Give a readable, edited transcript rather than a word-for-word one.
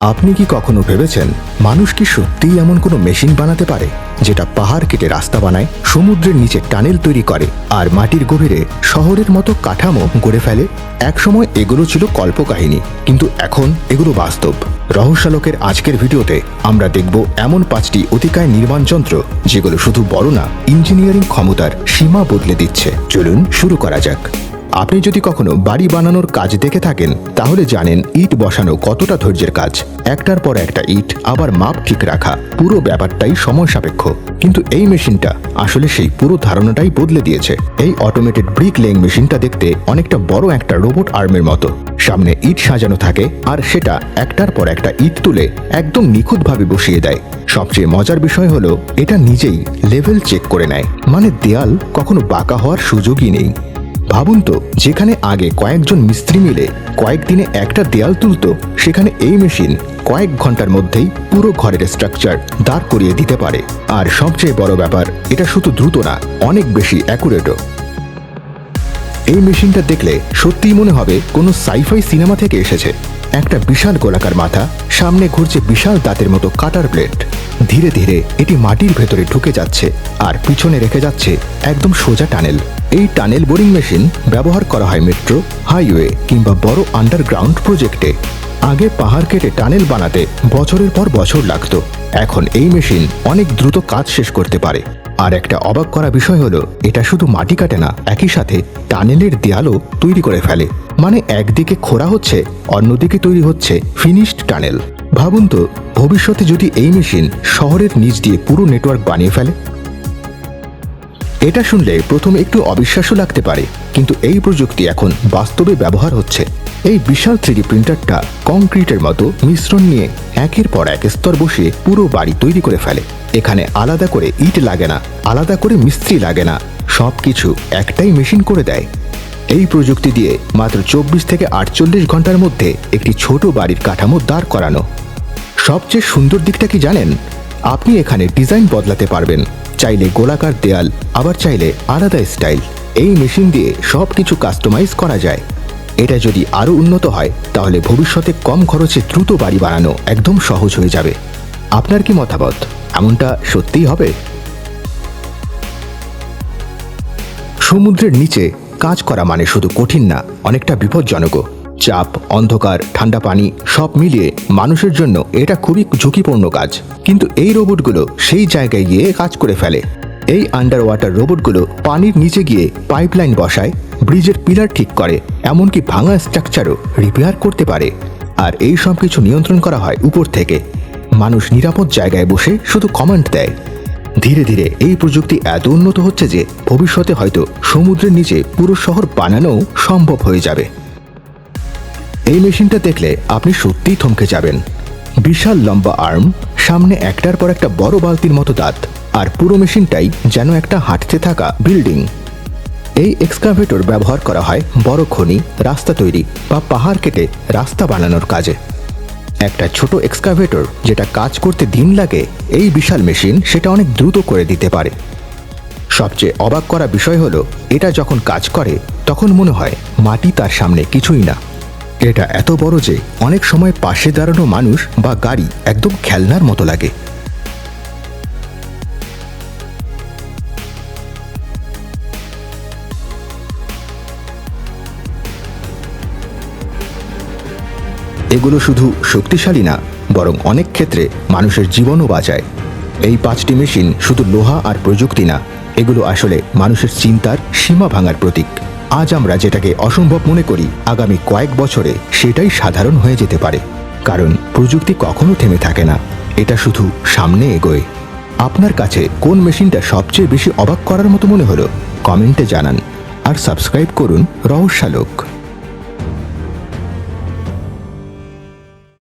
আপনি কি কখনো ভেবেছেন মানুষ কি সত্যিই এমন কোনো মেশিন বানাতে পারে যেটা পাহাড় কেটে রাস্তা বানায়, সমুদ্রের নিচে টানেল তৈরি করে আর মাটির গভীরে শহরের মতো কাঠামো গড়ে ফেলে? একসময় এগুলো ছিল কল্পকাহিনী, কিন্তু এখন এগুলো বাস্তব। রহস্যালোকের আজকের ভিডিওতে আমরা দেখব এমন 5টি অতিকায় নির্মাণ যন্ত্র যেগুলো শুধু বড় না, ইঞ্জিনিয়ারিং ক্ষমতার সীমা বদলে দিচ্ছে। চলুন শুরু করা যাক। আপনি যদি কখনো বাড়ি বানানোর কাজ দেখে থাকেন তাহলে জানেন ইট বসানো কতটা ধৈর্যের কাজ। একটার পর একটা ইট আবার মাপ ঠিক রাখা, পুরো ব্যাপারটাই সময় সাপেক্ষ। কিন্তু এই মেশিনটা আসলে সেই পুরো ধারণাটাই বদলে দিয়েছে। এই অটোমেটেড ব্রিক লেইং মেশিনটা দেখতে অনেকটা বড় একটা রোবট আর্মের মতো। সামনে ইট সাজানো থাকে আর সেটা একটার পর একটা ইট তুলে একদম নিখুঁতভাবে বসিয়ে দেয়। সবচেয়ে মজার বিষয় হলো এটা নিজেই লেভেল চেক করে নেয়, মানে দেয়াল কখনো বাঁকা হওয়ার সুযোগই নেই। ভাবুন তো, যেখানে আগে কয়েকজন মিস্ত্রি মিলে কয়েকদিনে একটা দেয়াল তুলত, সেখানে এই মেশিন কয়েক ঘন্টার মধ্যেই পুরো ঘরের স্ট্রাকচার দাঁড় করিয়ে দিতে পারে। আর সবচেয়ে বড় ব্যাপার, এটা শুধু দ্রুত না, অনেক বেশি অ্যাকুরেটও। এই মেশিনটা দেখলে সত্যিই মনে হবে কোনো সাইফাই সিনেমা থেকে এসেছে। একটা বিশাল গোলাকার মাথা, সামনে ঘুরছে বিশাল দাঁতের মতো কাটার ব্লেড। ধীরে ধীরে এটি মাটির ভেতরে ঢুকে যাচ্ছে আর পিছনে রেখে যাচ্ছে একদম সোজা টানেল। এই টানেল বোরিং মেশিন ব্যবহার করা হয় মেট্রো, হাইওয়ে কিংবা বড় আন্ডারগ্রাউন্ড প্রজেক্টে। আগে পাহাড় কেটে টানেল বানাতে বছরের পর বছর লাগতো, এখন এই মেশিন অনেক দ্রুত কাজ শেষ করতে পারে। আর একটা অবাক করা বিষয় হলো, এটা শুধু মাটি কাটে না, একই সাথে টানেলের দেয়ালও তৈরি করে ফেলে। মানে একদিকে খোঁড়া হচ্ছে, অন্যদিকে তৈরি হচ্ছে ফিনিশড টানেল। ভাবুন তো, ভবিষ্যতে যদি এই মেশিন শহরের নিচ দিয়ে পুরো নেটওয়ার্ক বানিয়ে ফেলে। এটা শুনলে প্রথমে একটু অবিশ্বাস্য লাগতে পারে, কিন্তু এই প্রযুক্তি এখন বাস্তবে ব্যবহার হচ্ছে। এই বিশাল 3D প্রিন্টারটা কংক্রিটের মতো মিশ্রণ নিয়ে একের পর এক স্তর বসিয়ে পুরো বাড়ি তৈরি করে ফেলে। এখানে আলাদা করে ইট লাগে না, আলাদা করে মিস্ত্রি লাগে না, সবকিছু একটাই মেশিন করে দেয়। এই প্রযুক্তি দিয়ে মাত্র 24 থেকে 48 ঘন্টার মধ্যে একটি ছোট বাড়ির কাঠামো দাঁড় করানো। সবচেয়ে সুন্দর দিকটা কি জানেন? আপনি এখানে ডিজাইন বদলাতে পারবেন, চাইলে গোলাকার দেয়াল, আবার চাইলে আলাদা স্টাইল। এই মেশিন দিয়ে সবকিছু কাস্টমাইজ করা যায়। এটা যদি আরও উন্নত হয় তাহলে ভবিষ্যতে কম খরচে দ্রুত বাড়ি বানানো একদম সহজ হয়ে যাবে। আপনার কি মতামত? এমনটা সত্যিই হবে? সমুদ্রের নিচে কাজ করা মানে শুধু কঠিন না, অনেকটা বিপজ্জনকও। চাপ, অন্ধকার, ঠান্ডা পানি সব মিলিয়ে মানুষের জন্য এটা খুবই ঝুঁকিপূর্ণ কাজ। কিন্তু এই রোবটগুলো সেই জায়গায় গিয়ে কাজ করে ফেলে। এই আন্ডার ওয়াটার রোবটগুলো পানির নিচে গিয়ে পাইপলাইন বসায়, ব্রিজের পিলার ঠিক করে, এমনকি ভাঙা স্ট্রাকচারও রিপেয়ার করতে পারে। আর এই সব কিছু নিয়ন্ত্রণ করা হয় উপর থেকে। মানুষ নিরাপদ জায়গায় বসে শুধু কমান্ড দেয়। ধীরে ধীরে এই প্রযুক্তি এত উন্নত হচ্ছে যে ভবিষ্যতে হয়তো সমুদ্রের নিচে পুরো শহর বানানো সম্ভব হয়ে যাবে। এই মেশিনটা দেখলে আপনি সত্যিই থমকে যাবেন। বিশাল লম্বা আর্ম, সামনে একটার পর একটা বড় বালতির মতো দাঁত, আর পুরো মেশিনটাই যেন একটা হাঁটতে থাকা বিল্ডিং। এই এক্সকাভেটর ব্যবহার করা হয় বড় খনি, রাস্তা তৈরি বা পাহাড় কেটে রাস্তা বানানোর কাজে। একটা ছোট এক্সকাভেটর যেটা কাজ করতে দিন লাগে, এই বিশাল মেশিন সেটা অনেক দ্রুত করে দিতে পারে। সবচেয়ে অবাক করা বিষয় হলো, এটা যখন কাজ করে তখন মনে হয় মাটি তার সামনে কিছুই না। এটা এত বড় যে অনেক সময় পাশে দাঁড়ানো মানুষ বা গাড়ি একদম খেলনার মতো লাগে। এগুলো শুধু শক্তিশালী না, বরং অনেক ক্ষেত্রে মানুষের জীবনও বাঁচায়। এই 5টি মেশিন শুধু লোহা আর প্রযুক্তি না, এগুলো আসলে মানুষের চিন্তার সীমা ভাঙার প্রতীক। আজ আমরা যেটাকে অসম্ভব মনে করি, আগামী কয়েক বছরে সেটাই সাধারণ হয়ে যেতে পারে। কারণ প্রযুক্তি কখনো থেমে থাকে না, এটা শুধু সামনে এগোয়। আপনার কাছে কোন মেশিনটা সবচেয়ে বেশি অবাক করার মতো মনে হলো? কমেন্টে জানান। আর সাবস্ক্রাইব করুন রহস্যালোক।